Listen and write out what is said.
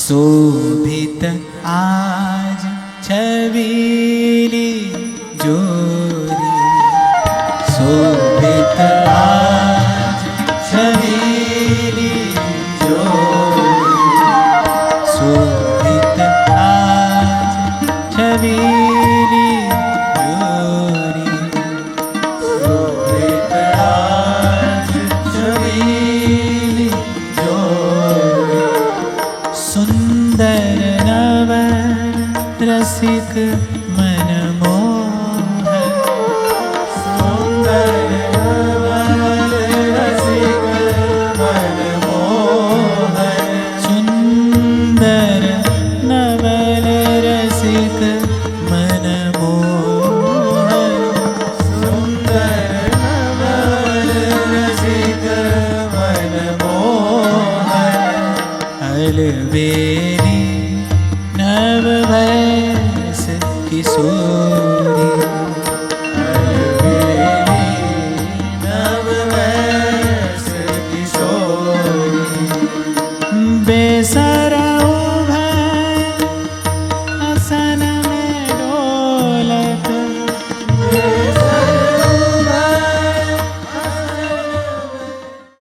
शोभित आज छबीली जोरी, शोभित आज छबीली जोरी, शोभित आज छबीली जोरी, शोभित आज छबीली जोरी। सुंदर नव रसिक मनमोहन, सुंदर नव रसिक मनमोहन, सुंदर नवल रसिक मनमोहन, सुंदर नवल रसिक मनमोहन। अलबेली नव भैंस किशोर,